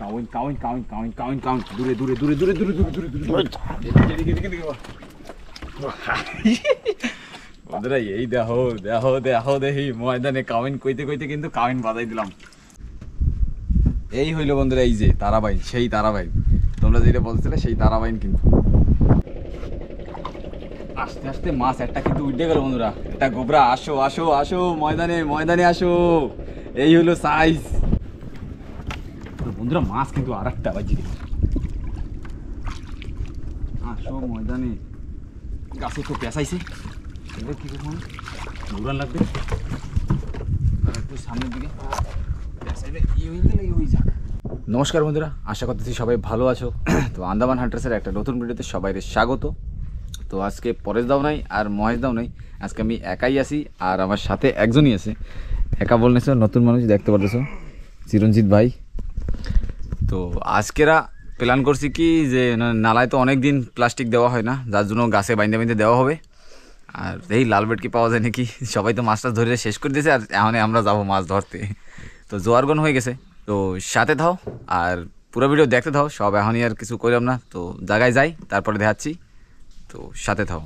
কাউন কাউন কাউন কাউন কাউন কাউন দূরে দূরে দূরে দূরে দূরে দূরে দূরে দূরে বন্ধুরা এই দেখো দেখো দেখো দেখি ময়দানে কাউন কইতে কইতে কিন্তু কাউন বাজাই দিলাম। এই হইলো বন্ধুরা এই যে তারাবাইন, সেই তারাবাইন তোমরা যেটা বলছিলে সেই তারাবাইন। কিন্তু আস্তে আস্তে মাছ একটা কিন্তু উঠে গেল বন্ধুরা। একটা গোবরা, আসো আসো আসো ময়দানে ময়দানে আসো, এই হলো সাইজ। তো বন্ধুরা মাছ কিন্তু আর একটা বাজি দিল। আসো ময়দানে, গাছে তো পেঁচাইছে, এবার কি করবো দৌড়ান লাগবে আর একটু সামনের দিকে পেঁচাইলে ই হয়ে গেলে ই হয়ে যাক। নমস্কার বন্ধুরা, আশা করতেছি সবাই ভালো আছো। তো আন্দামান হান্টার্সের একটা নতুন ভিডিওতে সবাইকে স্বাগত। তো আজকে পরেশ দাও নাই আর মহেশ দাও নাই, আজকে আমি একাই আছি আর আমার সাথে একজনই আছে। একা বলতেছো নতুন মানুষ দেখতে পারতেছো, চিরঞ্জিত ভাই। তো আজকেরা প্ল্যান করছি কি যে নালায় তো অনেক দিন প্লাস্টিক দেওয়া হয় না, যার জন্য গাছে বাইন্দে বাইন্দে দেওয়া হবে। আর এই লাল বেটকি পাওয়া যায় নাকি, সবাই তো মাছটা ধরে শেষ করে দিয়েছে আর এখন আমরা যাবো মাছ ধরতে। তো জোয়ারগন হয়ে গেছে, তো সাথে থাও আর পুরো ভিডিও দেখতে থাও। সব এখনই আর কিছু করলাম না, তো জায়গায় যাই তারপরে দেখাচ্ছি, তো সাথে থাও।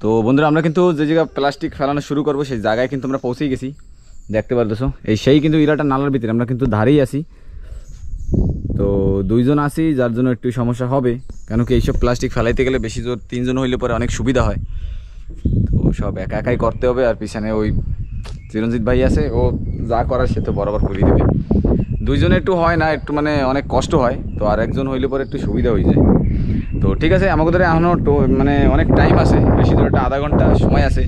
তো বন্ধুরা আমরা কিন্তু যে জায়গায় প্লাস্টিক ফেলানো শুরু করবো সেই জায়গায় কিন্তু আমরা পৌঁছেই গেছি, দেখতে পারতেছো। এই সেই কিন্তু ইরাটা নালার ভিতরে, আমরা কিন্তু ধারেই আছি। তো দুইজন আছি, যার জন্য একটু সমস্যা হবে, কেন কি এইসব প্লাস্টিক ফেলাইতে গেলে বেশি জোর তিনজন হইলে পরে অনেক সুবিধা হয়। তো সব একা একাই করতে হবে, আর পিছনে ওই চিরঞ্জিত ভাই আছে, ও যা করার সে তো বরাবর করিয়ে দেবে। দুইজনে একটু হয় না, একটু মানে অনেক কষ্ট হয়, তো আর একজন হইলে পরে একটু সুবিধা হয়ে যায়। তো ঠিক আছে, আমাদের ধরে এখনও মানে অনেক টাইম আছে, বেশি ধরে একটা আধা ঘন্টা সময় আছে।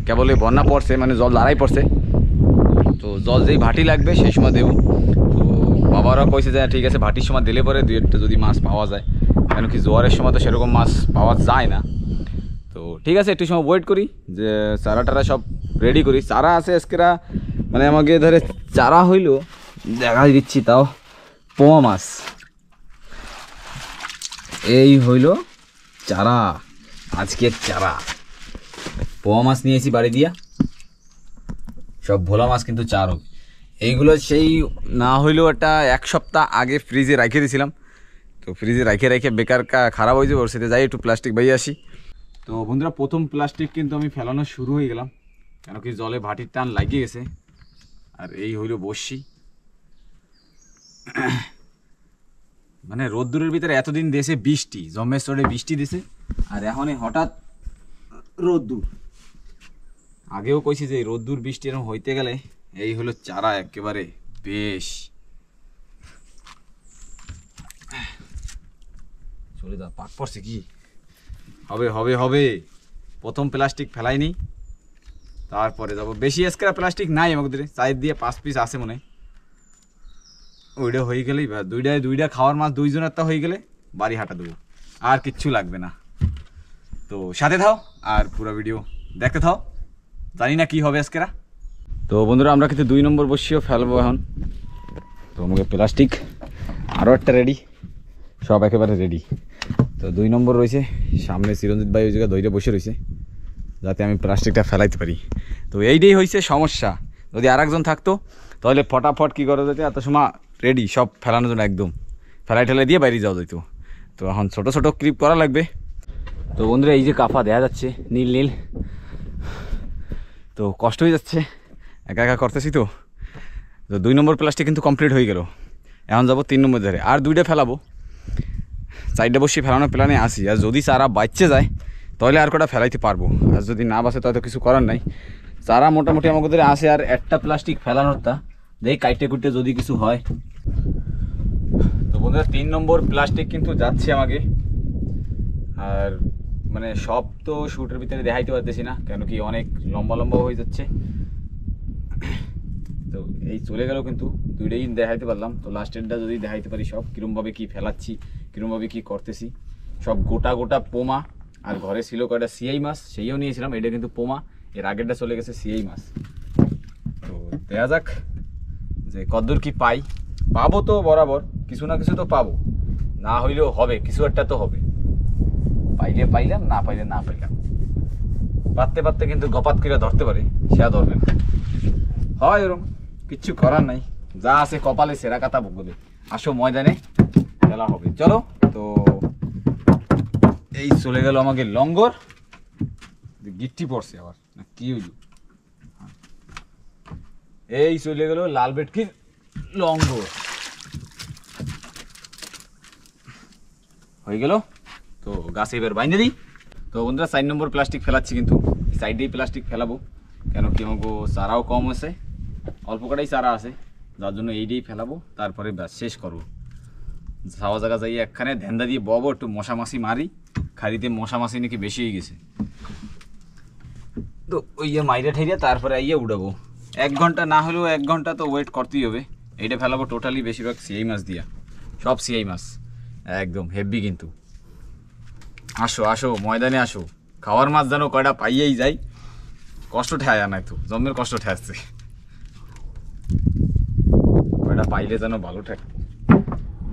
কেবল বন্যা পড়ছে, মানে জল দাঁড়াই পড়ছে, তো জল যেই ভাটি লাগবে সেই সময় দেবো। তো বাবারা কইছে যে ঠিক আছে ভাটির সময় দিলে পরে দুই একটা যদি মাছ পাওয়া যায়, কেন কি জোয়ারের সময় তো সেরকম মাছ পাওয়া যায় না। তো ঠিক আছে, একটু সময় ওয়েট করি, যে চারা টারা সব রেডি করি। চারা আছে আজকেরা, মানে আমাকে ধরে চারা হইলো দেখা দিচ্ছি, তাও পোয়া মাছ। এই হইল চারা, আজকের চারা পোয়া মাছ নিয়েছি বাড়ি দিয়া, সব ভোলা মাছ কিন্তু চার হবে। এইগুলো সেই না হইলেও একটা এক সপ্তাহ আগে ফ্রিজে রাখে দিয়েছিলাম, তো ফ্রিজে রাখে রেখে বেকার খারাপ হয়ে যাবে, ওর সাথে যাই একটু প্লাস্টিক বাইয়ে আসি। তো বন্ধুরা প্রথম প্লাস্টিক কিন্তু আমি ফেলানো শুরু হয়ে গেলাম, কেন কি জলে ভাটির টান লাগিয়ে গেছে। আর এই হইল বর্ষি, মানে রোদ্দুরের ভিতরে এতদিন দেশে বৃষ্টি, জম্মের চড়ে বৃষ্টি দিছে, আর এখন হঠাৎ রোদ্দুর। আগেও কইছি যে রোদ্দুর বৃষ্টি এরকম হইতে গেলে এই হলো চারা একেবারে বেশ। চলে যা, পাক পড়ছে কি হবে হবে হবে। প্রথম প্লাস্টিক ফেলাইনি, তারপরে যাবো। বেশি এসকেরা প্লাস্টিক নাই আমাদের, 4 দিয়ে 5 পিস আছে মনে হয়। ওইটা হয়ে গেলেই দুইটা খাওয়ার মাছ দুইজনের তা হয়ে গেলে বাড়ি হাঁটা দেবো, আর কিচ্ছু লাগবে না। তো সাথে থাও আর পুরো ভিডিও দেখতে থাও, জানি না কি হবে আজকেরা। তো বন্ধুরা আমরা কিন্তু 2 নম্বর বসিও ফেলবো এখন। তো আমাকে প্লাস্টিক আরও একটা রেডি, সব একেবারে রেডি। তো 2 নম্বর রয়েছে সামনে, চিরঞ্জিত ভাই ওই জায়গায় দইটা বসে রয়েছে, যাতে আমি প্লাস্টিকটা ফেলাইতে পারি। তো এইটাই হয়েছে সমস্যা, যদি আর একজন থাকতো তাহলে ফটাফট কী করা যেত, এত সময় রেডি সব ফেলানোর জন্য, একদম ফেলাই ঠেলাই দিয়ে বাইরে যাওয়া যেত। তো এখন ছোটো ছোটো ক্লিপ করা লাগবে। তো বন্ধুরা এই যে কাফা দেখা যাচ্ছে নীল নীল, তো কষ্ট হয়ে যাচ্ছে, একা একা করতেছি। তো 2 নম্বর প্লাস্টিক কিন্তু কমপ্লিট হয়ে গেল, এখন যাবো 3 নম্বর ধরে, আর 2টা ফেলাবো। 4টা বসে ফেলানোর প্ল্যানে আসি, আর যদি চারা বাঁচতে যায় তাহলে আর কটা ফেলাইতে পারবো, আর যদি না বাঁচে তাহলে তো কিছু করার নাই। চারা মোটামুটি আমাদের ধরে আসে, আর একটা প্লাস্টিক ফেলানোরটা দেখি কাইটে কুটে যদি কিছু হয়। তো বন্ধুরা 3 নম্বর প্লাস্টিক কিন্তু যাচ্ছে আমাকে, আর মানে সব তো শ্যুটের ভিতরে দেখাইতে পারতেছি না, কেন কি অনেক লম্বা লম্বা হয়ে যাচ্ছে। তো এই চলে গেল, কিন্তু দুইটাই দেখাইতে পারলাম। তো লাস্টেরটা যদি দেখাইতে পারি সব কীরমভাবে কী ফেলাচ্ছি, কীরমভাবে কী করতেছি, সব গোটা গোটা পোমা। আর ঘরে ছিল কয়টা সিআই মাছ, সেইও নিয়েছিলাম, এটা কিন্তু পোমা। এর আগেরটা চলে গেছে সিআই মাছ। তো দেখা যাক যে কদ্দূর কি পাই। পাবো তো বরাবর, কিছু না কিছু তো পাবো, না হইলেও হবে, কিছু একটা তো হবে। পাইলে পাইলাম, না পাইলে না পাইলাম। পাততে পাততে কিন্তু গপাত করে ধরতে পারে, সেয়া ধরবেন হয় ওরম, কিচ্ছু করার নাই। যা আছে কপালে সেরা কাতা বলে। আসো ময়দানে খেলা হবে, চলো। তো এই চলে গেল আমাকে লঙ্গর, গিট্টি পড়ছে আবার না কি হইল। এই চলে গেল লাল ভেটকির লঙ্গর, হয়ে গেল। তো গাছে এবার বাইনে দিই। তো বন্ধুরা 4 নম্বর প্লাস্টিক ফেলাচ্ছি, কিন্তু সাইডেই প্লাস্টিক ফেলাবো, কেন কি আমাকে চারাও কম আছে, অল্প কটাই চারা আছে, যার জন্য এইটাই ফেলাবো। তারপরে ব্যাস শেষ করবো। ছাওয়া জায়গা যাই একখানে ধ্যান্দা দিয়ে ববো, একটু মশামাছি মারি। খাড়িতে মশামাছি নাকি বেশি হয়ে গেছে, তো ওই মাইরে ঠাইরে তারপরে আইয়া উঠাবো। 1 ঘন্টা না হলেও 1 ঘন্টা তো ওয়েট করতেই হবে। এইটা ফেলাবো টোটালি বেশিরভাগ সিআই মাছ দিয়া, সব সিআই মাছ একদম হেভি। কিন্তু আসো আসো ময়দানে আসো, খাওয়ার মাছ যেন কয়টা পাইয়েই যাই, কষ্ট ঠেয়া নাই তো, জন্মের কষ্ট ঠেয়াচ্ছে, কয়টা পাইলে যেন ভালো ঠেক।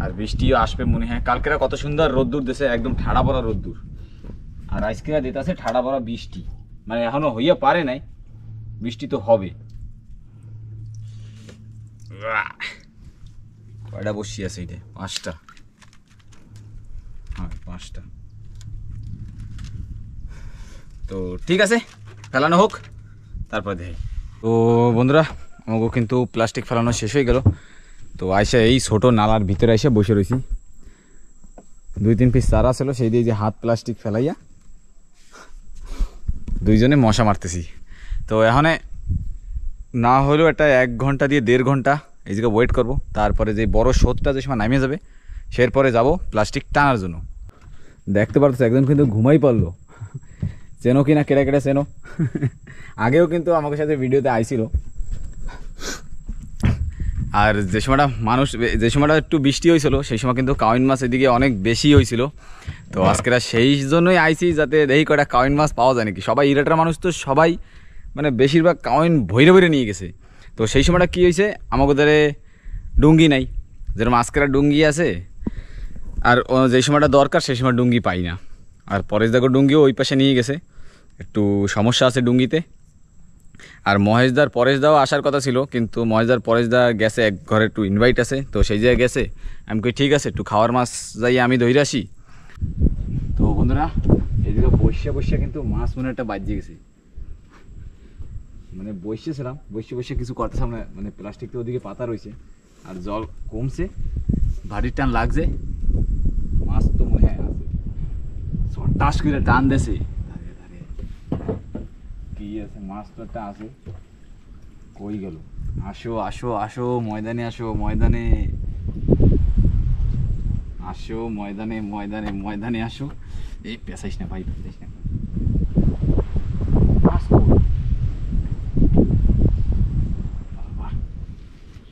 আর বৃষ্টিও আসবে মনে হয়, কালকেরা কত সুন্দর রোদ্দুর দেশে, একদম ঠাড়া পড়া রোদ্দুর। আর আজকে দিতেছে ঠাড়া পড়া বৃষ্টি, মানে এখনো হইয়া পারে নাই, বৃষ্টি তো হবে। কয়টা বসি আছে এইটা? 5টা, হ্যাঁ 5টা। তো ঠিক আছে, ফেলানো হোক, তারপর দেখি। তো বন্ধুরা আমাকে কিন্তু প্লাস্টিক ফেলানো শেষ হয়ে গেল। তো আইসা এই ছোটো নালার ভিতরে এসে বসে রয়েছি। 2-3 পিস চারা ছিল, সেই দিয়ে যে হাত প্লাস্টিক ফেলাইয়া দুইজনে মশা মারতেছি। তো এখানে না হলেও একটা 1 ঘন্টা দিয়ে 1.5 ঘন্টা এই জায়গায় ওয়েট করবো। তারপরে যে বড় স্রোতটা যে সময় নামিয়ে যাবে, সেরপরে যাব প্লাস্টিক টানার জন্য। দেখতে পারতেছে একজন কিন্তু ঘুমাই পড়লো, চেনো কিনা কেটে কেটে চেনো, আগেও কিন্তু আমাকে সাথে ভিডিওতে আইছিল। আর যে সময়টা যে সময়টা একটু বৃষ্টি হয়েছিল, সেই সময় কিন্তু কাউইন মাছ এদিকে অনেক বেশি হয়েছিল। তো আজকেরা সেই জন্যই আইছি, যাতে দেখি কয়টা কাউইন মাছ পাওয়া যায় নাকি। সবাই ইরাটার মানুষ তো, সবাই মানে বেশিরভাগ কাউইন ভৈরে ভৈরে নিয়ে গেছে। তো সেই সময়টা কী হয়েছে, আমাদের ডুঙ্গি নাই, যেরকম আজকেরা ডুঙ্গি আছে, আর যেই সময়টা দরকার সেই সময় ডুঙ্গি পাই না। আর পরেশ দাকে ডুঙ্গিও ওই পাশে নিয়ে গেছে, একটু সমস্যা আছে ডুঙ্গিতে। আর মহেশদার পরেশদাও আসার কথা ছিল, কিন্তু মহেশদার পরেশদা গেছে, এক ঘরে একটু ইনভাইট আছে, তো সেই জায়গায় গেছে। আমি কই ঠিক আছে, একটু খাওয়ার মাছ যাই আমি ধরে আসি। তো বন্ধুরা এদিকে বসে বসে কিন্তু মাছ মনে একটা বাজিয়ে গেছে, মানে বসেছিলাম, বসে কিছু করতেছিলাম না, মানে প্লাস্টিক তো ওদিকে পাতা রয়েছে, আর জল কমছে, ভারীর টান লাগছে, মাছ তো মনে হয় আছে, টাস করে টান দেছে, কি আছে মাছ তো একটা আছে, কই গেল? আসো আসো আসো ময়দানে, আসো ময়দানে, আসো ময়দানে, ময়দানে ময়দানে আসো। এই পেঁচাইস না ভাই, পেঁচাইস না।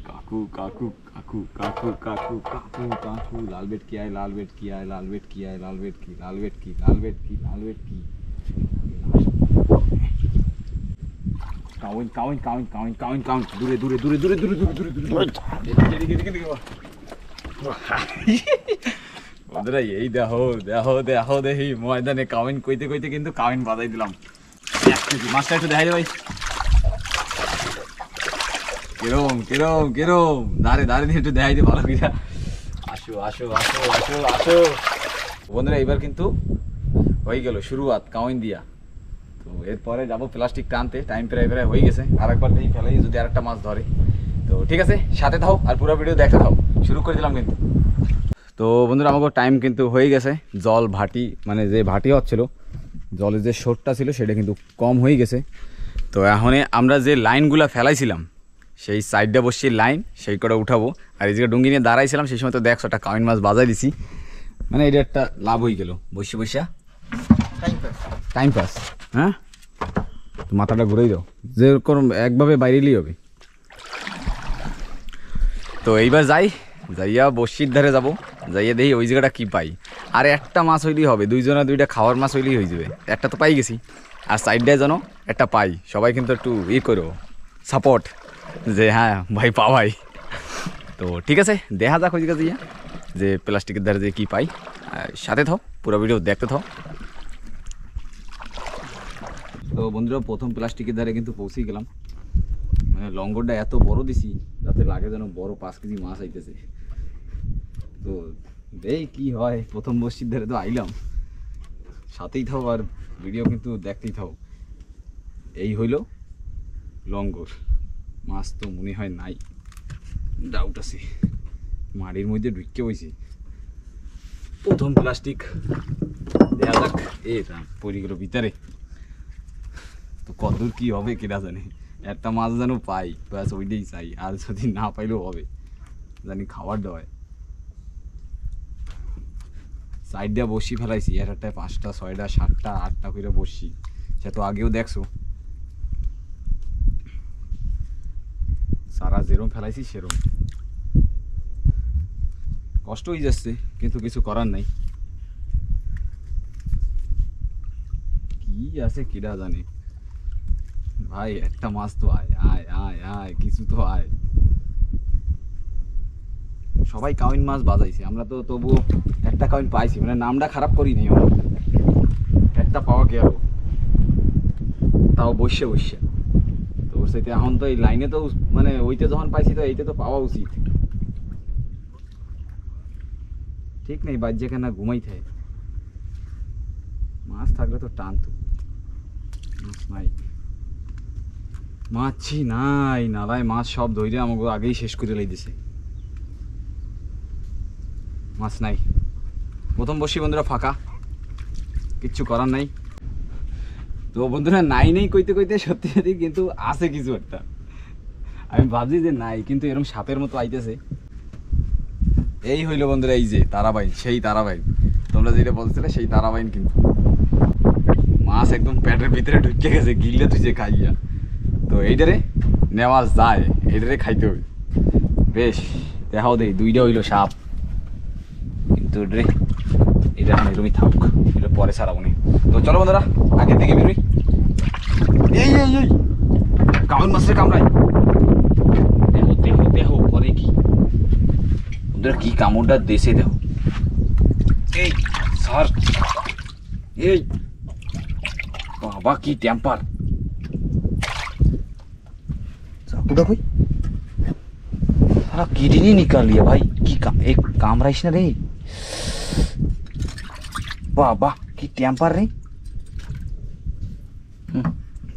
কাকু কাকু কাকু কাকু কাকু কাকু কাকু, লাল বেটকি আয়, লাল বেটকি আয়, লাল বেটকি আয়, লাল বেটকি, লাল বেটকি, লাল বেটকি, লাল বেটকি। কাউন কাউন কাউন কাউন কাউন কাউন, দূরে দূরে দূরে দূরে দূরে দূরে দূরে দূরে। বন্ধুরা এই দেখো দেখো দেখো, দেখি ময়দানে কাউন কইতে কইতে কিন্তু কাউন বাজাই দিলাম। মাছটা একটু দেখাই দে ভাই, কিরম কিরম কিরম, দাঁড়ে দাঁড়ে দিয়ে একটু দেখাই দে ভালো করে। আসো আসো আসো আসো আসো বন্ধুরা, এইবার কিন্তু হয়ে গেল শুরুয়াত কাউন দিয়া। তো এরপরে যাবো প্লাস্টিক টানতে, টাইম প্রায় প্রায় হয়ে গেছে, আরেকবার দেখি ফেলাই যদি আরেকটা মাছ ধরে। তো ঠিক আছে, সাথে থাও আর পুরো ভিডিও দেখতে থাও, শুরু করে দিলাম কিন্তু। তো বন্ধুরা আমাকে টাইম কিন্তু হয়ে গেছে, জল ভাটি মানে যে ভাটি হচ্ছিলো, জলের যে শোটটা ছিল সেটা কিন্তু কম হয়ে গেছে। তো এখন আমরা যে লাইনগুলো ফেলাইছিলাম, সেই সাইডটা বসছি লাইন, সেই করে উঠাবো। আর এই যে ডুঙ্গি নিয়ে দাঁড়াইছিলাম, সেই সময় তো দেখছো একটা কাউন মাছ বাজাই দিছি, মানে এটা একটা লাভ হয়ে গেল, বসে বসে টাইম পাস। হ্যাঁ মাথাটা ঘুরেই দাও, যেরকম একভাবে বাইরেলেই হবে। তো এইবার যাইয়া বসির ধারে যাবো, যাইয়া দেখি ওই জায়গাটা কি পাই। আর একটা মাছ হইলেই হবে, দুইজনে দুইটা খাওয়ার মাছ হইলেই হয়ে যাবে। একটা তো পাই গেছি, আর সাইডটায় যেন একটা পাই। সবাই কিন্তু একটু করো, সাপোর্ট, যে হ্যাঁ ভাই পাওয়াই। তো ঠিক আছে, দেখা যাক ওই জায়গা দিয়ে যে প্লাস্টিকের ধারে যে কী পাই। সাথে থাও, পুরো ভিডিও দেখতে থাও। তো বন্ধুরা, প্রথম প্লাস্টিকের ধারে কিন্তু পৌঁছেই গেলাম। মানে লঙ্গরটা এত বড় দিছি যাতে লাগে যেন বড় 5 কেজি মাছ আইতেছে। তো এই কি হয়, প্রথম বসির ধারে তো আইলাম, সাথেই থাও আর ভিডিও কিন্তু দেখতেই থাও। এই হইল লঙ্গর, মাছ তো মনে হয় নাই, ডাউট আছে। মাটির মধ্যে ঢুকে হয়েছে প্রথম প্লাস্টিক, দেখা যাক। এ পড়ে গেল ভিতরে, তো কতদূর কি হবে কেনা জানে। একটা মাছ যেন পাই, ব্যাস ওইটাই চাই। আর যদি না পাইলেও হবে, জানি খাবার দেওয়ায়। সাইড দিয়ে বসি ফেলাইছি, একটায় 5টা 6টা 7টা 8টা করে বসি, সে তো আগেও দেখছো। সারা যেরম ফেলাইছি সেরম, কষ্ট হয়ে যাচ্ছে কিন্তু কিছু করার নাই। কি আছে কিরা জানে ভাই, একটা মাছ তো আয় আয় আয় আয়, কিছু তো আয়। সবাই কাউন মাছ বাজাইছে, আমরা তো তবুও একটা কাউন পাইছি, মানে নামটা খারাপ করি নাই। একটা পাওয়া গেল, তাও বসে বসে। তো সেটা এখন তো এই লাইনে তো মানে ওইতে যখন পাইছি তো এইতে তো পাওয়া উচিত। ঠিক নেই, বাজ্যে কেনা ঘুমাই থাকে। মাছ থাকলে তো টানতো, মাছ নাই, মাছই নাই। নালায় মাছ সব ধরে আমাকে আগেই শেষ করে লাইতেছে, মাছ নাই। প্রথম বসি বন্ধুরা ফাঁকা, কিচ্ছু করার নাই। তো বন্ধুরা, নাই নেই কইতে কইতে সত্যি সত্যি কিন্তু আছে কিছু একটা। আমি ভাবছি যে নাই, কিন্তু এরকম সাপের মতো আইতেছে। এই হইলো বন্ধুরা, এই যে তারাবাইন, সেই তারাবাইন তোমরা যেটা বলছিলে, সেই তারাবাইন। কিন্তু মাছ একদম পেটের ভিতরে ঢুকে গেছে, গিলে তুই খাইয়া। তো এইটারে নেওয়া যায়, এইটারে খাইতে হবে। বেশ দেখাও দেই, 2টা হইলো সাপ, কিন্তু রে এটা এরকমই থাকুক, এটা পরে ছাড়াবো নি। তো চলো বন্ধুরা, আগে থেকে বেরোই। এই এই এই কাউন মাছের কামড়াই, দেখো দেখো দেখো করে কি ওদের, কি কামড়টা দেশে দেখো। এই স্যার, এই বাবা কি টেম্পার, চাকুটা কই, সারা কিডনি নিকাল লিয়া ভাই। কি এক কামড়াইস না রে বাবা, কি টেম্পার রে।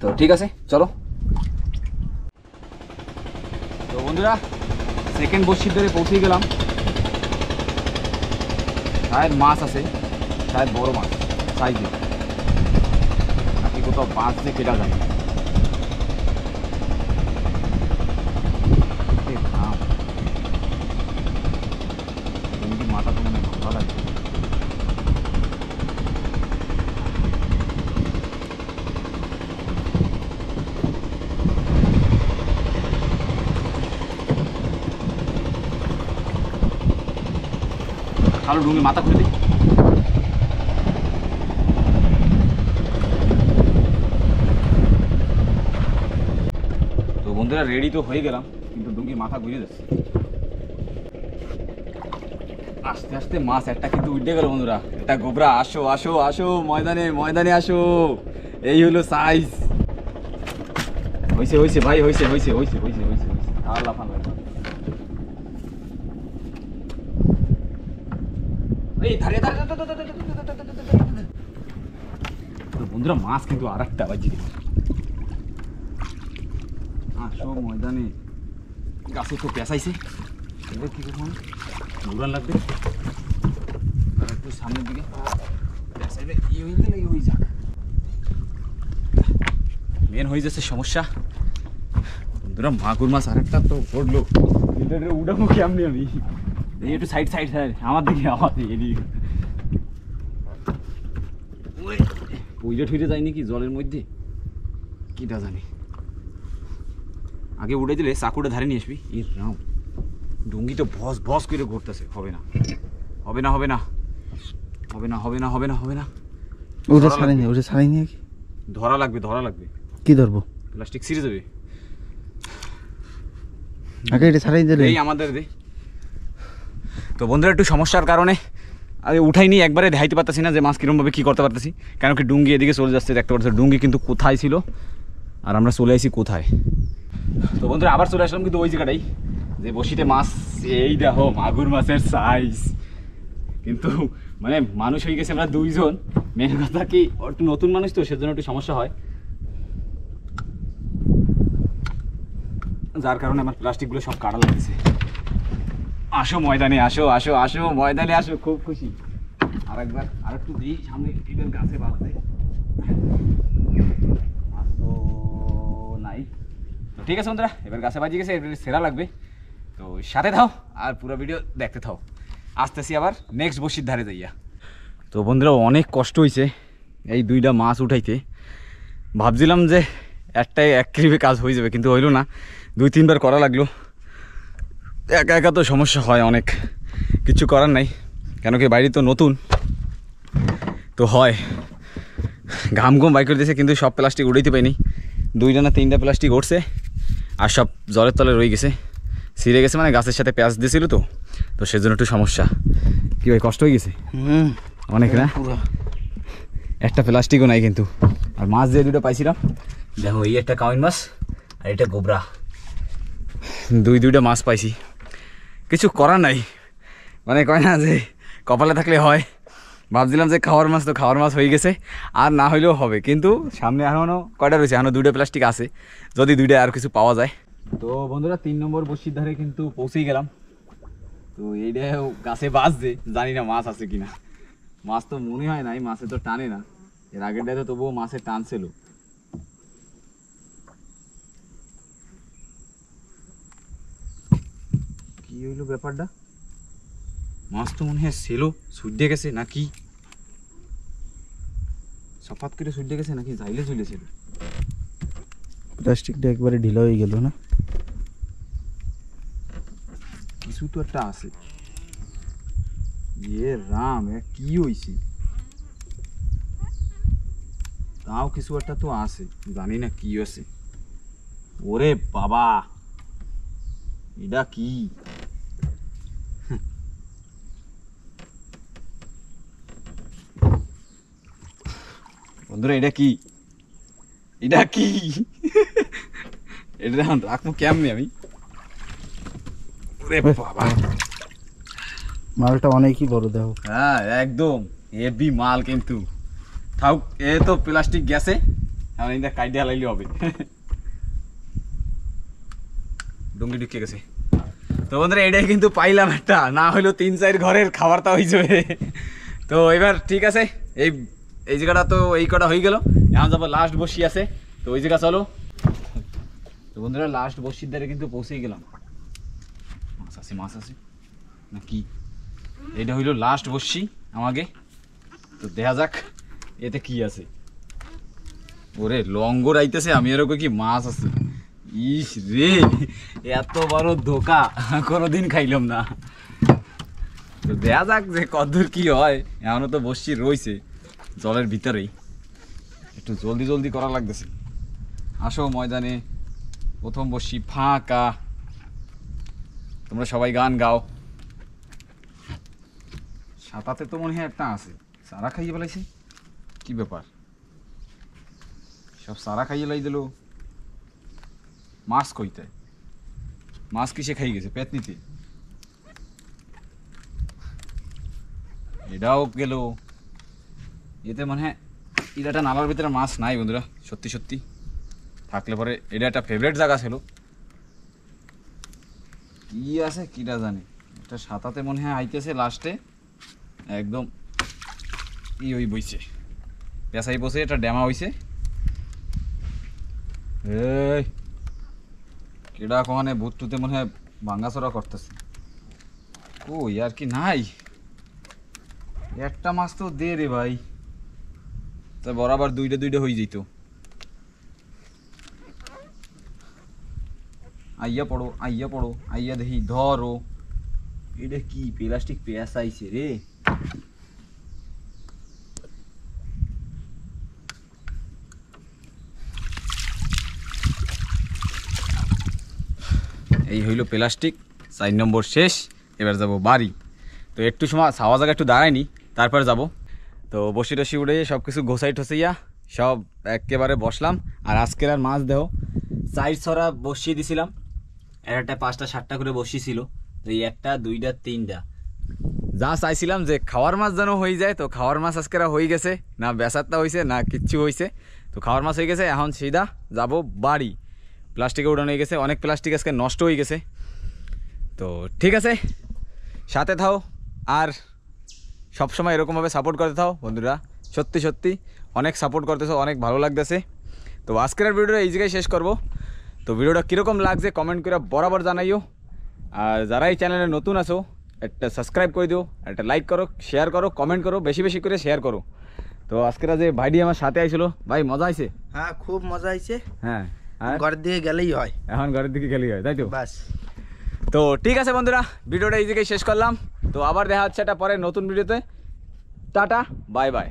তো ঠিক আছে চলো। তো বন্ধুরা, সেকেন্ড বসির ধরে পৌঁছে গেলাম। শায়দ মাছ আছে, শায়দ বড় মাছ সাইজে, নাকি কোথাও বাঁশ দিয়ে কেটা যায়। মাথা তো মানে ভালো লাগছে। আরো ডুঙে মাথা খুলে দিই। তো বন্ধুরা, রেডি তো হয়ে গেলাম, কিন্তু ডুঙ্গির মাথা ঘুরে যাচ্ছে। আস্তে আস্তে মাছ একটা কিন্তু উঠে গেল বন্ধুরা। এটা গোবরা, আসো আসো আসো, ময়দানে ময়দানে আসো। এই হলো সাইজ। হয়েছে হয়েছে ভাই, হয়েছে হয়েছে হয়েছে হয়েছে হয়েছে হয়েছে। আল্লাহ ফাল্লাহ, বন্ধুরা মাছ কিন্তু আর একটা বাজি দিল। আসো ময়দানে, গাছে তো পেঁচাইছে, এবার কি করবো, দৌড়ান লাগবে আর একটু সামনের দিকে পেঁচাইলে ই হয়ে গেলে ওই যাক। মেন হয়ে যাচ্ছে সমস্যা বন্ধুরা, মাগুর মাছ আর একটা তো পড়লো, উঠাবো কেমনি আমি। এই একটু সাইড সাইড সাইড, আমার দিকে আমার দিকে এদিকে। পইলে ঠুইতে যায়নি কি জলের মধ্যে, কিটা জানি। আগে উঠে দিলে চাকুটা ধারে নিয়ে আসবি। এই রাম, ডুঙ্গি তো বস বস করে ঘুরতেছে। হবে না হবে না হবে না হবে না হবে না হবে না হবে না ওটা ছাড়াই নিয়ে, ওটা ছাড়াই নিয়ে কি ধরা লাগবে, ধরা লাগবে। কি ধরবো? প্লাস্টিক সিরিজ হবে আগে এটা ছাড়াই দিলে এই আমাদের দে। তো বন্ধুরা একটু সমস্যার কারণে আরে উঠাইনি, একবারে দেখাইতে পারতেছি না যে মাছ কীরকমভাবে কী করতে পারতেছি, কেন কি ডুঙ্গি এদিকে চলে যাচ্ছে, দেখতে পাচ্ছি ডুঙ্গি কিন্তু কোথায় ছিল আর আমরা চলে আসি কোথায়। তো বন্ধুরা আবার চলে আসলাম কিন্তু ওই জায়গাটাই যে বসিতে মাছ, এই দেখো মাগুর মাছের সাইজ। কিন্তু মানে মানুষ হয়ে গেছে আমরা দুইজন, মেন কথা কি একটু নতুন মানুষ তো সেজন্য একটু সমস্যা হয়, যার কারণে আমার প্লাস্টিকগুলো সব কাটা লাগছে। আসো ময়দানে, আসো আসো আসো ময়দানে আসো, খুব খুশি। আর একবার আর একটু দিই সামনে, এবার গাছে বাঁধতে মাছ তো নাই। তো ঠিক আছে বন্ধুরা, এবার গাছে বাজিয়ে গেছে, এবার সেরা লাগবে। তো সাথে থাও আর পুরো ভিডিও দেখতে থাও। আসতেছি আবার নেক্সট বসির ধারে যাইয়া। তো বন্ধুরা অনেক কষ্ট হয়েছে এই দুইটা মাছ উঠাইতে। ভাবছিলাম যে একটাই এক ক্লিপে কাজ হয়ে যাবে, কিন্তু হইলো না, 2-3 বার করা লাগলো। একা একা তো সমস্যা হয় অনেক, কিছু করার নাই, কেন কি বাইরে তো নতুন তো হয়। ঘাম ঘুম বাই করে দিয়েছে, কিন্তু সব প্লাস্টিক উড়াইতে পাইনি। 2টা না 3টা প্লাস্টিক উঠছে আর সব জলের তলে রয়ে গেছে, ছিঁড়ে গেছে, মানে গাছের সাথে পেঁয়াজ দিয়েছিল তো, তো সেজন্য একটু সমস্যা। কি ভাই কষ্ট হয়ে গেছে অনেক না? একটা প্লাস্টিকও নাই কিন্তু। আর মাছ দিয়ে 2টা পাইছিলাম, দেখো এই একটা কাউন মাছ আর এটা গোবরা, 2টা মাছ পাইছি। কিছু করার নাই, মানে কয় না যে কপালে থাকলে হয়। ভাবছিলাম যে খাওয়ার মাছ তো খাওয়ার মাছ হয়ে গেছে, আর না হইলেও হবে, কিন্তু সামনে এখনও কয়টা রয়েছে, এখনও 2টা প্লাস্টিক আছে, যদি 2টা আর কিছু পাওয়া যায়। তো বন্ধুরা 3 নম্বর বসির ধারে কিন্তু পৌঁছেই গেলাম। তো এইটাও গাছে বাজছে, জানি না মাছ আছে কিনা। মাছ তো মনে হয় নাই, মাছে তো টানে না, এর আগের ডায় তো তবুও মাছের টানছিল। কি হইলো ব্যাপারটা? মাছ তো মনে হয় ছিল, সুইডে গেছে নাকি, সফাত করে সুইডে গেছে নাকি যাইলে চলেছিল। প্লাস্টিকটা একবারে ঢিলা হয়ে গেল না? কিছু তো একটা আছে। ইয়ে রাম, কি হইছে? তাও কিছু একটা তো আছে, জানি না কি আছে। ওরে বাবা, এটা কি? বন্ধুরা এটা কি? এটা কি? এটা এখন রাখবো কেমনি আমি? ওরে বাবা, মালটা অনেকই বড় দেখো। হ্যাঁ একদম হেভি মাল, কিন্তু থাক, এ তো প্লাস্টিক গেছে, এখন এটা কাইডে হালাইলে হবে। ডুঙ্গি ঢুকে গেছে। তো বন্ধুরা এটাই কিন্তু পাইলাম একটা, না হইলো 3-4 ঘরের খাবারটা হয়ে যাবে। তো এবার ঠিক আছে, এই এই জায়গাটা তো এই কটা হয়ে গেল, এখন যাবো লাস্ট বসি আছে, তো ওই জায়গা চলো। তো বন্ধুরা লাস্ট বসির ধারে কিন্তু পৌঁছেই গেলাম। মাছ আছে, মাছ আছে না কি? এটা হইলো লাস্ট বসি আমাকে, তো দেখা যাক এতে কি আছে। ওরে লঙ্গর আইতেছে, আমি এরকম কি মাছ আছে? ইস রে, এত বড় ধোকা কোনোদিন খাইলাম না। তো দেখা যাক যে কতদূর কি হয়। এখনো তো বসছি রয়েছে জলের ভিতরেই, একটু জলদি জলদি করা লাগতেছে। আসো ময়দানে, প্রথম বসি ফাঁকা, তোমরা সবাই গান গাও। সাঁতাতে তো মনে হয় একটা আছে, সারা খাইয়ে ফেলাইছে, কি ব্যাপার? সব সারা খাইয়ে লাই দিল। মাছ কইতে, মাছ কিসে খাই গেছে? পেতনিতে। এটাও গেল, এতে মনে হয় ইরাটা নালার ভিতরে মাছ নাই বন্ধুরা, সত্যি সত্যি। থাকলে পরে এটা একটা ফেভারিট জায়গা ছিল, কি আছে কিটা জানি। এটা সাঁতাতে মনে হয় আইতেছে লাস্টে, একদম ই ওই বইছে, পেশাই বসে এটা ড্যামা হইছে। এই কেডা কমানে ভূতটুতে মনে হয় ভাঙ্গাচোরা করতেছে। কই আর কি নাই, একটা মাছ তো দে রে ভাই, তা বরাবর 2টা হয়ে যেত। আইয়া পড়ো আইয়া পড়ো, আইয়া দেখি ধরো। এটা কি প্লাস্টিক পেঁয়াজ আইছে রে? এই হইল প্লাস্টিক 4 নম্বর শেষ। এবার যাব বাড়ি। তো একটু সময় ছাওয়া জায়গা একটু দাঁড়ায়নি, তারপর যাব। তো বসি টসি উড়ে সব কিছু ঘোষাই ঠসাইয়া সব একেবারে বসলাম। আর আজকের আর মাছ দেহ 4 ছড়া বসিয়ে দিছিলাম, একটা 5টা 7টা করে বসিয়েছিল। তো এই 1টা 2টা 3টা যা চাইছিলাম যে খাওয়ার মাছ যেন হয়ে যায়। তো খাওয়ার মাছ আজকের হয়ে গেছে, না বেচারটা হয়েছে না কিচ্ছু হয়েছে। তো খাওয়ার মাছ হয়ে গেছে, এখন সিধা যাব বাড়ি। প্লাস্টিকে উড়ানো হয়ে গেছে, অনেক প্লাস্টিক আজকে নষ্ট হয়ে গেছে। তো ঠিক আছে, সাথে থাও আর সবসময় এরকমভাবে সাপোর্ট করতে থাও বন্ধুরা। সত্যি সত্যি অনেক সাপোর্ট করতেছো, অনেক ভালো লাগতেছে। তো আজকের ভিডিওটা এই জায়গায় শেষ করব। তো ভিডিওটা কীরকম লাগছে কমেন্ট করে বরাবর জানাইও। আর যারা এই চ্যানেলে নতুন আছো একটা সাবস্ক্রাইব করে দিও, একটা লাইক করো, শেয়ার করো, কমেন্ট করো, বেশি বেশি করে শেয়ার করো। তো আজকের যে ভাইডি আমার সাথে আইছিল, ভাই মজা আইছে? হ্যাঁ খুব মজা হয়েছে। হ্যাঁ, ঘরের দিকে গেলেই হয়, এখন ঘরের দিকে গেলেই হয়, তাই তো? বাস। তো ঠিক আছে বন্ধুরা, ভিডিওটা এই জায়গায় শেষ করলাম। তো আবার দেখা হচ্ছে একটা পরে নতুন ভিডিওতে। Tata, bye bye.